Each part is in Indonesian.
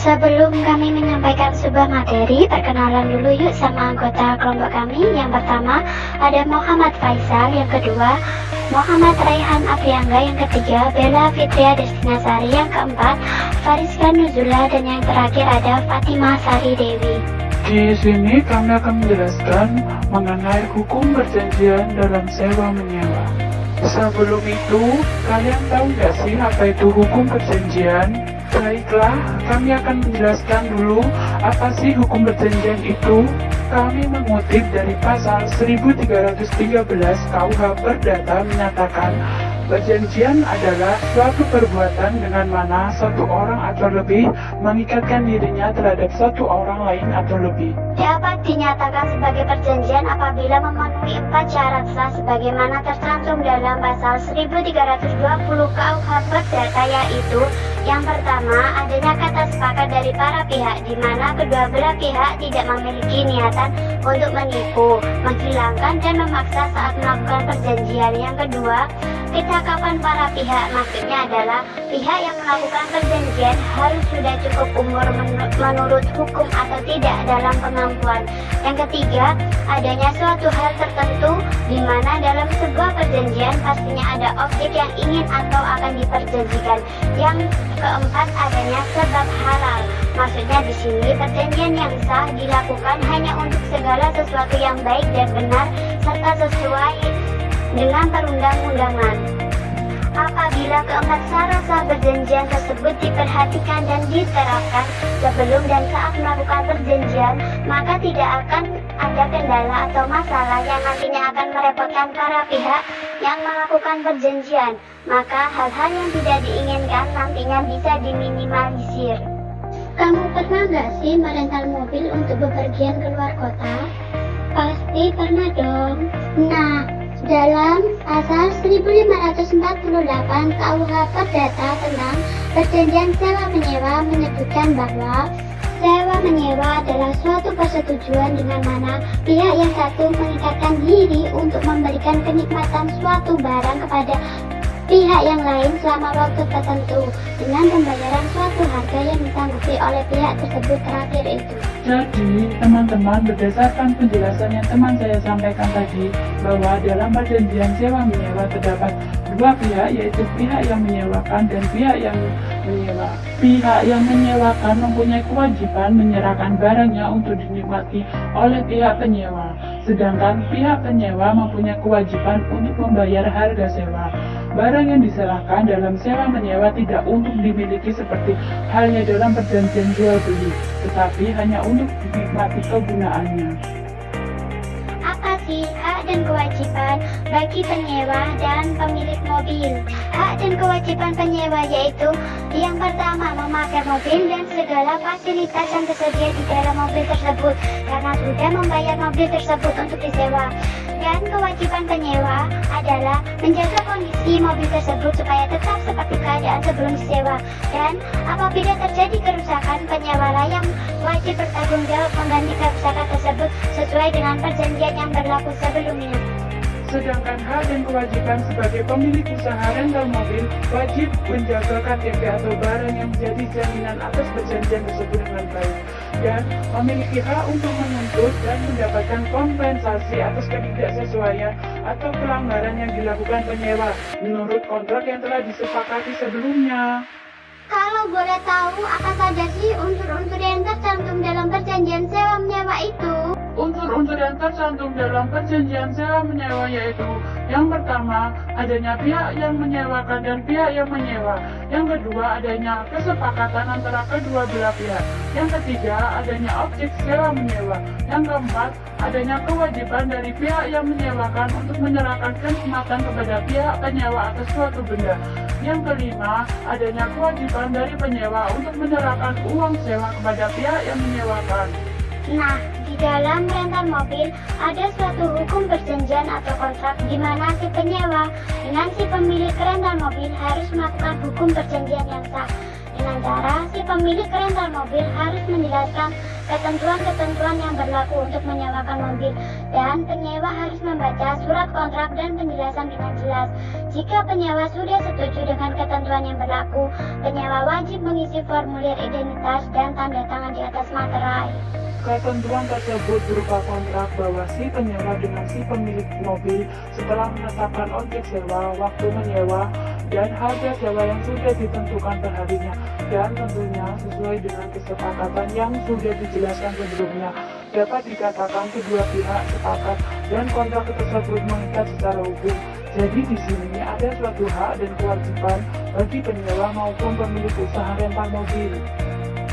Sebelum kami menyampaikan sebuah materi, perkenalan dulu yuk sama anggota kelompok kami. Yang pertama ada Muhammad Faisal, yang kedua Muhammad Raihan Apriangga, yang ketiga Bella Fitria Destinasari, yang keempat Fariska Nuzula, dan yang terakhir ada Fatimah Sari Dewi. Di sini kami akan menjelaskan mengenai hukum perjanjian dalam sewa menyewa. Sebelum itu, kalian tahu nggak sih apa itu hukum perjanjian? Baiklah, kami akan menjelaskan dulu apa sih hukum perjanjian itu. Kami mengutip dari pasal 1313 KUH Perdata menyatakan perjanjian adalah suatu perbuatan dengan mana satu orang atau lebih mengikatkan dirinya terhadap satu orang lain atau lebih. Dapat dinyatakan sebagai perjanjian apabila memenuhi 4 syarat sah sebagaimana tercantum dalam pasal 1320 KUH Perdata, yaitu yang pertama, adanya kata sepakat dari para pihak di mana kedua belah pihak tidak memiliki niatan untuk menipu, menghilangkan, dan memaksa saat melakukan perjanjian. Yang kedua, ketakapan para pihak, maksudnya adalah pihak yang melakukan perjanjian harus sudah cukup umur menurut hukum atau tidak dalam kemampuan. Yang ketiga, adanya suatu hal tertentu di mana dalam sebuah perjanjian pastinya ada objek yang ingin atau akan diperjanjikan. Yang keempat, adanya sebab halal. Maksudnya di sini perjanjian yang sah dilakukan hanya untuk segala sesuatu yang baik dan benar serta sesuai dengan perundang-undangan. Apabila keempat syarat sah perjanjian tersebut diperhatikan dan diterapkan sebelum dan saat melakukan perjanjian, maka tidak akan ada kendala atau masalah yang nantinya akan merepotkan para pihak yang melakukan perjanjian. Maka hal-hal yang tidak diinginkan nantinya bisa diminimalisir. Kamu pernah nggak sih merental mobil untuk bepergian keluar kota? Pasti pernah dong. Nah, dalam pasal 1548 KUH Perdata tentang perjanjian sewa menyewa menyebutkan bahwa sewa menyewa adalah suatu persetujuan dengan mana pihak yang satu mengikatkan diri untuk memberikan kenikmatan suatu barang kepada pihak yang lain selama waktu tertentu dengan pembayaran suatu harga yang ditangguhi oleh pihak tersebut terakhir itu. Jadi, teman-teman, berdasarkan penjelasan yang teman saya sampaikan tadi, bahwa dalam perjanjian sewa menyewa terdapat dua pihak, yaitu pihak yang menyewakan dan pihak yang menyewa. Pihak yang menyewakan mempunyai kewajiban menyerahkan barangnya untuk dinikmati oleh pihak penyewa, sedangkan pihak penyewa mempunyai kewajiban untuk membayar harga sewa. Barang yang diserahkan dalam sewa menyewa tidak untuk dimiliki seperti halnya dalam perjanjian jual beli, tetapi hanya untuk dinikmati kegunaannya. Apa sih hak dan kewajiban bagi penyewa dan pemilik mobil? Hak dan kewajiban penyewa yaitu yang pertama, memakai mobil dan segala fasilitas yang tersedia di dalam mobil tersebut karena sudah membayar mobil tersebut untuk disewa. Dan kewajiban penyewa adalah menjaga kondisi mobil tersebut supaya tetap seperti keadaan sebelum disewa. Dan apabila terjadi kerusakan, penyewa lah yang wajib bertanggung jawab mengganti kerusakan tersebut sesuai dengan perjanjian yang berlaku sebelumnya. Sedangkan hak dan kewajiban sebagai pemilik usaha rental mobil wajib menjaga KTP atau barang yang menjadi jaminan atas perjanjian tersebut dengan baik, dan memiliki hak untuk menuntut dan mendapatkan kompensasi atas ketidaksesuaian atau pelanggaran yang dilakukan penyewa menurut kontrak yang telah disepakati sebelumnya. Kalau boleh tahu, apa saja sih unsur-unsur yang tercantum dalam perjanjian sewa menyewa itu? Unsur-unsur yang tercantum dalam perjanjian sewa menyewa yaitu yang pertama, adanya pihak yang menyewakan dan pihak yang menyewa. Yang kedua, adanya kesepakatan antara kedua belah pihak. Yang ketiga, adanya objek sewa menyewa. Yang keempat, adanya kewajiban dari pihak yang menyewakan untuk menyerahkan kenikmatan kepada pihak penyewa atas suatu benda. Yang kelima, adanya kewajiban dari penyewa untuk menyerahkan uang sewa kepada pihak yang menyewakan. Nah, di dalam rental mobil ada suatu hukum perjanjian atau kontrak di mana si penyewa dengan si pemilik rental mobil harus melakukan hukum perjanjian yang sah. Dengan cara si pemilik rental mobil harus menjelaskan ketentuan-ketentuan yang berlaku untuk menyewakan mobil, dan penyewa harus membaca surat kontrak dan penjelasan dengan jelas. Jika penyewa sudah setuju dengan ketentuan yang berlaku, penyewa wajib mengisi formulir identitas dan tanda tangan di atas materai. Ketentuan tersebut berupa kontrak bahwa si penyewa dengan si pemilik mobil setelah menetapkan objek sewa, waktu menyewa, dan harga sewa yang sudah ditentukan perharinya, dan tentunya sesuai dengan kesepakatan yang sudah dijelaskan sebelumnya. Dapat dikatakan kedua pihak sepakat dan kontrak tersebut mengikat secara hukum. Jadi di sini ada suatu hak dan kewajiban bagi penyewa maupun pemilik usaha rental mobil.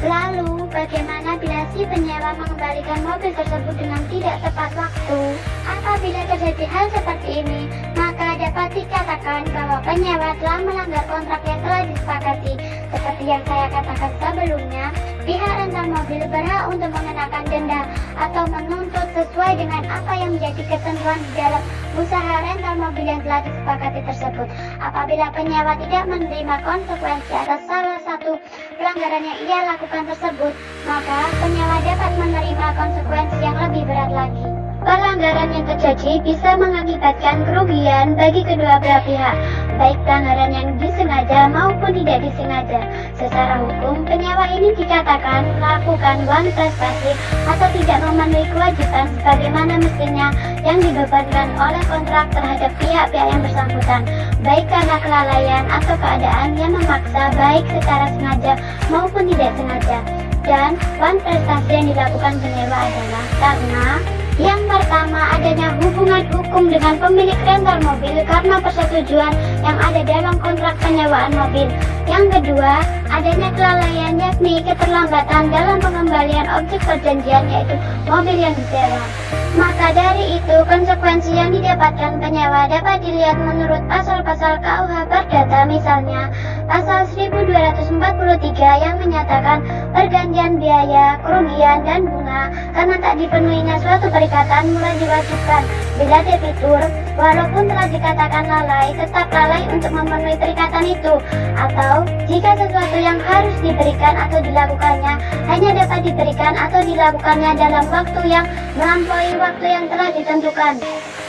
Lalu, bagaimana bila si penyewa mengembalikan mobil tersebut dengan tidak tepat waktu? Apabila terjadi hal seperti ini, maka dapat dikatakan bahwa penyewa telah melanggar kontrak yang telah disepakati. Seperti yang saya katakan sebelumnya, pihak rental mobil berhak untuk mengenakan denda atau menuntut sesuai dengan apa yang menjadi ketentuan di dalam usaha rental mobil yang telah disepakati tersebut. Apabila penyewa tidak menerima konsekuensi atas salah satu pelanggaran yang ia lakukan tersebut, maka penyewa dapat menerima konsekuensi yang lebih berat lagi. Pelanggaran yang terjadi bisa mengakibatkan kerugian bagi kedua belah pihak, baik pelanggaran yang disengaja maupun tidak disengaja. Secara hukum, penyewa ini dikatakan melakukan uang prestasi atau tidak memenuhi kewajiban sebagaimana mestinya yang dibebankan oleh kontrak terhadap pihak-pihak yang bersangkutan, baik karena kelalaian atau keadaan yang memaksa baik secara sengaja maupun tidak sengaja. Dan uang prestasi yang dilakukan penyewa adalah karena yang pertama, adanya hubungan hukum dengan pemilik rental mobil karena persetujuan yang ada dalam kontrak penyewaan mobil. Yang kedua, adanya kelalaian yakni keterlambatan dalam pengembalian objek perjanjian yaitu mobil yang disewa. Maka dari itu, konsekuensi yang didapatkan penyewa dapat dilihat menurut pasal-pasal KUH Perdata, misalnya pasal 1243 yang menyatakan pergantian biaya, kerugian, dan bunga karena tak dipenuhinya suatu perikatan mulai diwajibkan bila debitur, walaupun telah dikatakan lalai, tetap lalai untuk memenuhi perikatan itu, atau jika sesuatu yang harus diberikan atau dilakukannya hanya dapat diberikan atau dilakukannya dalam waktu yang melampaui waktu yang telah ditentukan.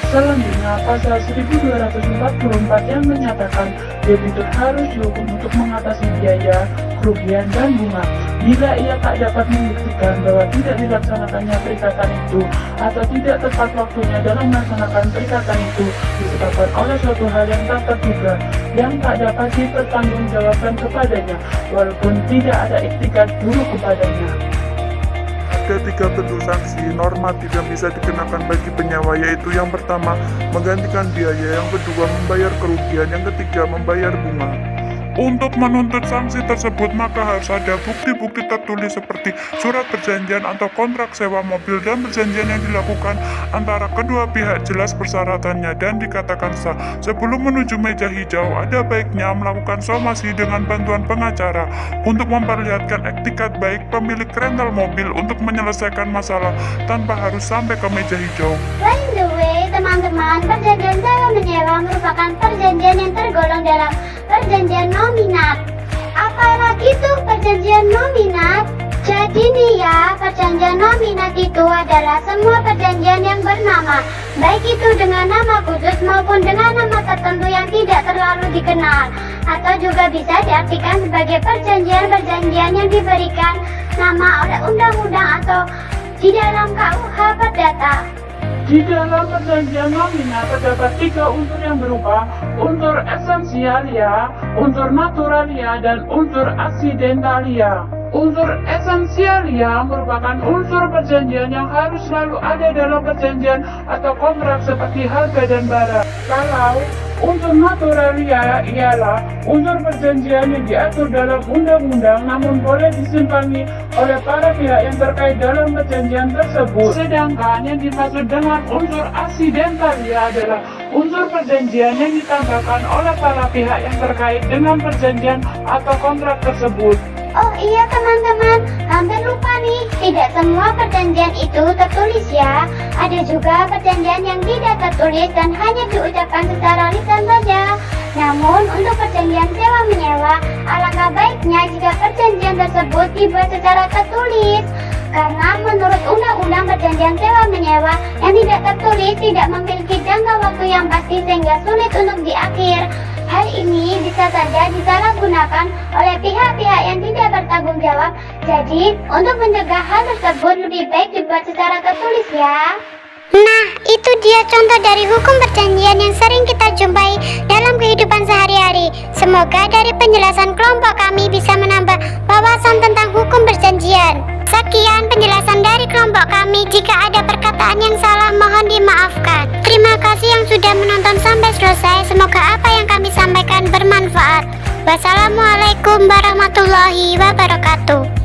Selanjutnya, pasal 1244 yang menyatakan debitur harus dihukum untuk mengatasi biaya, kerugian, dan bunga bila ia tak dapat membuktikan bahwa tidak dilaksanakannya perikatan itu atau tidak tepat waktunya dalam melaksanakan perikatan itu disebabkan oleh suatu hal yang tak terduga yang tak dapat dipertanggungjawabkan kepadanya walaupun tidak ada iktikat buruk kepadanya. Ada 3 bentuk sanksi normatif yang bisa dikenakan bagi penyewa, yaitu yang pertama menggantikan biaya, yang kedua membayar kerugian, yang ketiga membayar bunga. Untuk menuntut sanksi tersebut maka harus ada bukti-bukti tertulis seperti surat perjanjian atau kontrak sewa mobil dan perjanjian yang dilakukan antara kedua pihak jelas persyaratannya dan dikatakan sah. Sebelum menuju meja hijau, ada baiknya melakukan somasi dengan bantuan pengacara untuk memperlihatkan etikat baik pemilik rental mobil untuk menyelesaikan masalah tanpa harus sampai ke meja hijau. By the way, teman-teman, perjanjian sewa menyewa merupakan perjanjian yang tergolong dalam perjanjian nominat. Apalagi tuh perjanjian nominat? Jadi nih ya, perjanjian nominat itu adalah semua perjanjian yang bernama, baik itu dengan nama khusus maupun dengan nama tertentu yang tidak terlalu dikenal, atau juga bisa diartikan sebagai perjanjian-perjanjian yang diberikan nama oleh undang-undang atau di dalam KUH Perdata. Di dalam perjanjian nominat terdapat 3 unsur yang berupa unsur esensialia, unsur naturalia, dan unsur aksidentalia. Unsur esensialia merupakan unsur perjanjian yang harus selalu ada dalam perjanjian atau kontrak seperti harga dan barang. Kalau unsur naturalia ialah unsur perjanjian yang diatur dalam undang-undang namun boleh disimpangi oleh para pihak yang terkait dalam perjanjian tersebut. Sedangkan yang dimaksud dengan unsur aksidentalia adalah unsur perjanjian yang ditambahkan oleh para pihak yang terkait dengan perjanjian atau kontrak tersebut. Oh iya teman-teman, hampir lupa nih, tidak semua perjanjian itu tertulis ya. Ada juga perjanjian yang tidak tertulis dan hanya diucapkan secara lisan saja. Namun untuk perjanjian sewa menyewa, alangkah baiknya jika perjanjian tersebut dibuat secara tertulis. Karena menurut undang-undang perjanjian sewa menyewa yang tidak tertulis tidak memiliki jangka waktu yang pasti sehingga sulit untuk diakhir. ini bisa saja disalahgunakan oleh pihak-pihak yang tidak bertanggung jawab. Jadi, untuk mencegah hal tersebut lebih baik dibuat secara tertulis ya. Nah, itu dia contoh dari hukum perjanjian yang sering kita jumpai dalam kehidupan sehari-hari. Semoga dari penjelasan kelompok kami bisa menambah wawasan tentang hukum perjanjian. Sekian penjelasan dari kelompok kami. Jika ada perkataan yang salah, mohon dimaafkan. Terima kasih yang sudah menonton sampai selesai. Semoga apa yang kami sampaikan bermanfaat. Wassalamualaikum warahmatullahi wabarakatuh.